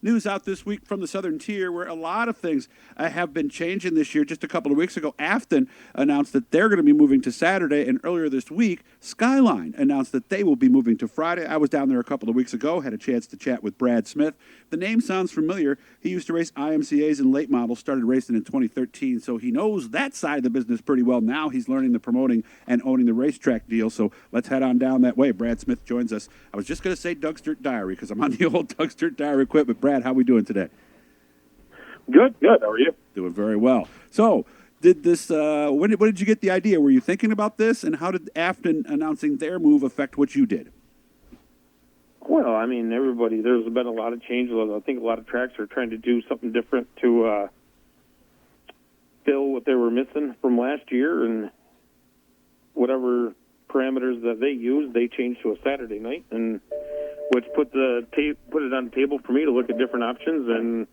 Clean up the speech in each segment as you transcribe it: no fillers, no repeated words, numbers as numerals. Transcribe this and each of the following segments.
news out this week from the Southern Tier where a lot of things have been changing this year. Just a couple of weeks ago, Afton announced that they're going to be moving to Saturday, and earlier this week, Skyline announced that they will be moving to Friday. I was down there a couple of weeks ago, had a chance to chat with Brad Smith. The name sounds familiar. He used to race IMCAs and late models, started racing in 2013, so he knows that side of the business pretty well. Now he's learning the promoting and owning the racetrack deal, so let's head on down that way. Brad Smith joins us. I was just going to say Doug's Dirt Diary because I'm on the old Doug's Dirt Diary equipment. Brad, how are we doing today? Good. How are you? Doing very well. So, did this? When did you get the idea? Were you thinking about this, and how did Afton announcing their move affect what you did? Well, I mean, there's been a lot of changes. I think a lot of tracks are trying to do something different to fill what they were missing from last year, and whatever parameters that they used, they changed to a Saturday night, and which put it on the table for me to look at different options, and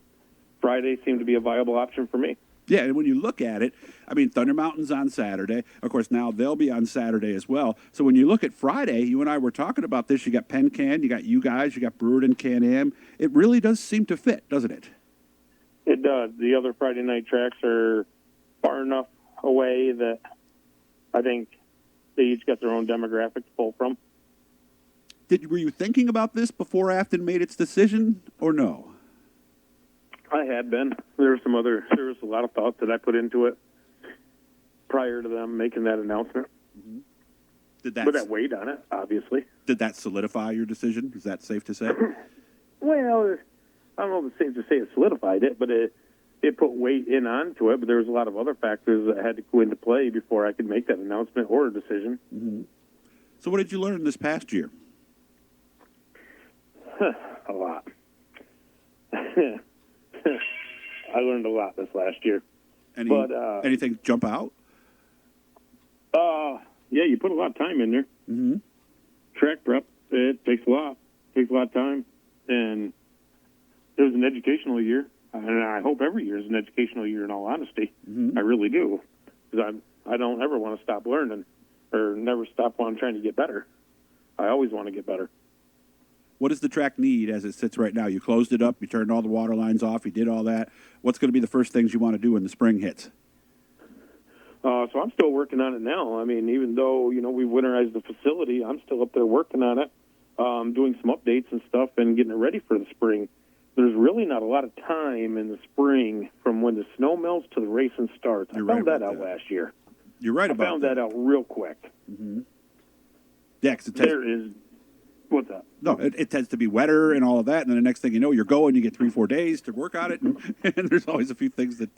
Friday seemed to be a viable option for me. Yeah, and when you look at it, I mean, Thunder Mountain's on Saturday. Of course, now they'll be on Saturday as well. So when you look at Friday, you and I were talking about this. You got Penn Can, you got you guys, you got Brewer and Can-Am. It really does seem to fit, doesn't it? It does. The other Friday night tracks are far enough away that I think they each got their own demographic to pull from. Were you thinking about this before Afton made its decision, or no? I had been. There was a lot of thought that I put into it prior to them making that announcement. Mm-hmm. But that weighed on it, obviously. Did that solidify your decision? Is that safe to say? Well, I don't know if it's safe to say it solidified it, but it put weight onto it. But there was a lot of other factors that had to go into play before I could make that announcement or a decision. Mm-hmm. So what did you learn this past year? A lot. I learned a lot this last year. Anything jump out? Yeah, you put a lot of time in there. Mm-hmm. Track prep, it takes a lot. It takes a lot of time. And it was an educational year. And I hope every year is an educational year, in all honesty. Mm-hmm. I really do. Because I don't ever want to stop learning or never stop while I'm trying to get better. I always want to get better. What does the track need as it sits right now? You closed it up, you turned all the water lines off, you did all that. What's going to be the first things you want to do when the spring hits? So I'm still working on it now. I mean, even though, we winterized the facility, I'm still up there working on it, doing some updates and stuff and getting it ready for the spring. There's really not a lot of time in the spring from when the snow melts to the racing starts. I found that out last year. You're right about that. I found that out real quick. Mm-hmm. Yeah, because what's that? No, it tends to be wetter and all of that, and then the next thing you know, you're going, you get 3-4 days to work on it, and there's always a few things that,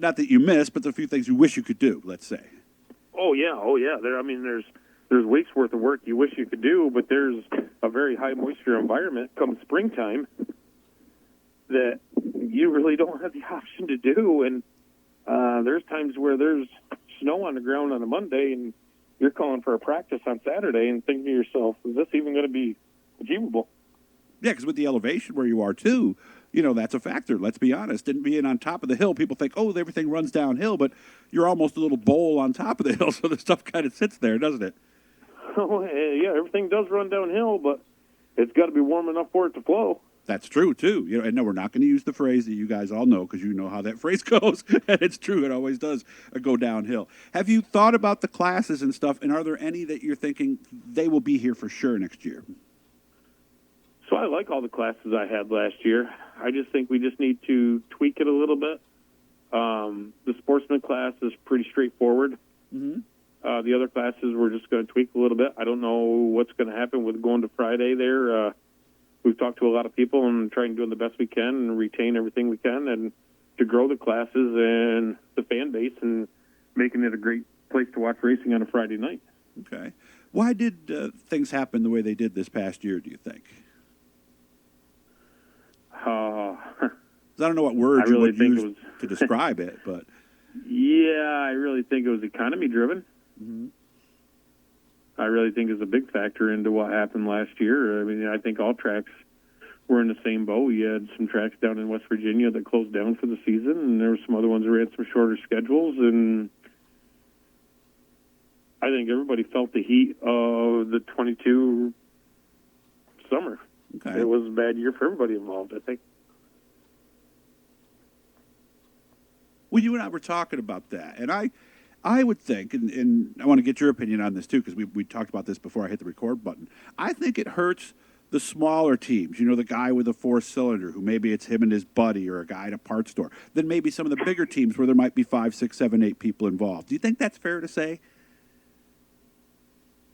not that you miss, but a few things you wish you could do, let's say. Oh, yeah. There's weeks worth of work you wish you could do, but there's a very high moisture environment come springtime that you really don't have the option to do, and there's times where there's snow on the ground on a Monday, and you're calling for a practice on Saturday and thinking to yourself, is this even going to be achievable? Yeah, because with the elevation where you are, too, that's a factor. Let's be honest. And being on top of the hill, people think, everything runs downhill, but you're almost a little bowl on top of the hill, so the stuff kind of sits there, doesn't it? Oh, yeah, everything does run downhill, but it's got to be warm enough for it to flow. That's true, too. And no, we're not going to use the phrase that you guys all know because you know how that phrase goes. And it's true. It always does go downhill. Have you thought about the classes and stuff, and are there any that you're thinking they will be here for sure next year? So I like all the classes I had last year. I just think we just need to tweak it a little bit. The sportsman class is pretty straightforward. Mm-hmm. The other classes we're just going to tweak a little bit. I don't know what's going to happen with going to Friday there. We've talked to a lot of people and trying to do the best we can and retain everything we can and to grow the classes and the fan base and making it a great place to watch racing on a Friday night. Okay. Why did things happen the way they did this past year, do you think? I don't know what word you would use to describe it, but... Yeah, I really think it was economy-driven. Mm-hmm. I really think is a big factor into what happened last year. I mean, I think all tracks were in the same boat. You had some tracks down in West Virginia that closed down for the season, and there were some other ones that had some shorter schedules, and I think everybody felt the heat of the 22 summer. Okay. It was a bad year for everybody involved, I think. Well, you and I were talking about that, and I would think, and I want to get your opinion on this too, because we talked about this before I hit the record button. I think it hurts the smaller teams, you know, the guy with a 4-cylinder who maybe it's him and his buddy or a guy at a parts store, than maybe some of the bigger teams where there might be 5, 6, 7, 8 people involved. Do you think that's fair to say?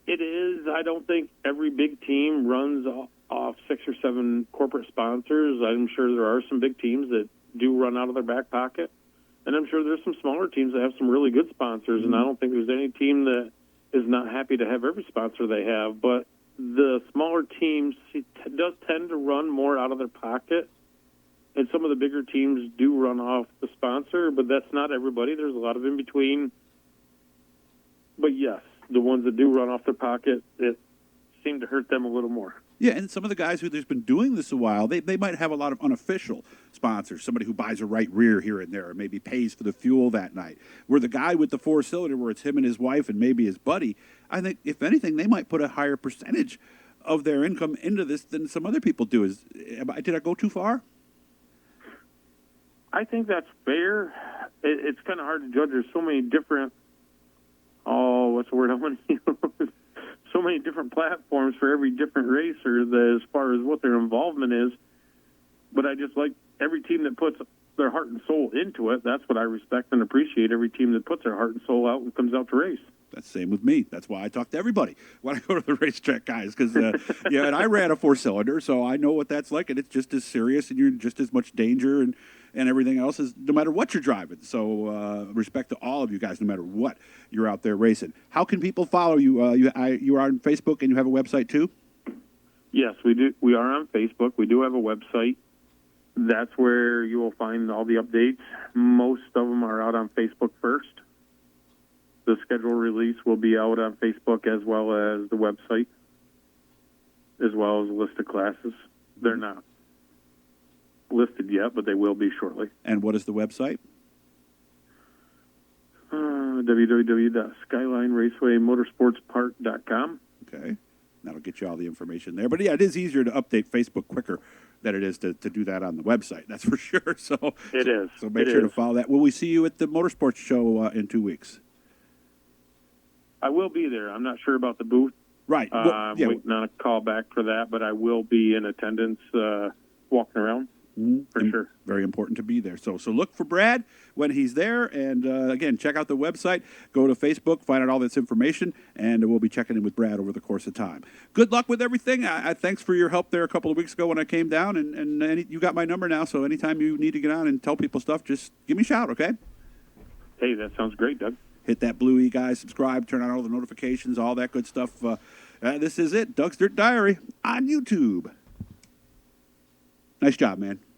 It is. I don't think every big team runs off 6 or 7 corporate sponsors. I'm sure there are some big teams that do run out of their back pocket. And I'm sure there's some smaller teams that have some really good sponsors. And I don't think there's any team that is not happy to have every sponsor they have. But the smaller teams does tend to run more out of their pocket. And some of the bigger teams do run off the sponsor, but that's not everybody. There's a lot of in between. But yes, the ones that do run off their pocket, it seemed to hurt them a little more. Yeah, and some of the guys who've been doing this a while, they might have a lot of unofficial sponsors, somebody who buys a right rear here and there, or maybe pays for the fuel that night. Where the guy with the 4-cylinder, where it's him and his wife and maybe his buddy, I think, if anything, they might put a higher percentage of their income into this than some other people do. Did I go too far? I think that's fair. It's kind of hard to judge. There's so many different, what's the word I want to use? So many different platforms for every different racer as far as what their involvement is. But I just like every team that puts their heart and soul into it. That's what I respect and appreciate, every team that puts their heart and soul out and comes out to race. That's the same with me. That's why I talk to everybody when I go to the racetrack, guys. Because yeah, and I ran a 4-cylinder, so I know what that's like, and it's just as serious, and you're in just as much danger and everything else is no matter what you're driving. So respect to all of you guys, no matter what you're out there racing. How can people follow you? You are on Facebook, and you have a website too? Yes, we do. We are on Facebook. We do have a website. That's where you will find all the updates. Most of them are out on Facebook first. The schedule release will be out on Facebook as well as the website, as well as a list of classes. They're not listed yet, but they will be shortly. And what is the website? www.skylineracewaymotorsportspark.com. Okay. That'll get you all the information there. But yeah, it is easier to update Facebook quicker than it is to do that on the website. That's for sure. So it is. So make sure to follow that. Will we see you at the Motorsports Show in 2 weeks? I will be there. I'm not sure about the booth. Right. I'm waiting on a call back for that, but I will be in attendance walking around. For sure. Very important to be there. So look for Brad when he's there. And, again, check out the website. Go to Facebook, find out all this information, and we'll be checking in with Brad over the course of time. Good luck with everything. Thanks for your help there a couple of weeks ago when I came down. And you got my number now, so anytime you need to get on and tell people stuff, just give me a shout, okay? Hey, that sounds great, Doug. Hit that blue E, guys. Subscribe, turn on all the notifications, all that good stuff. This is it, Doug's Dirt Diary on YouTube. Nice job, man.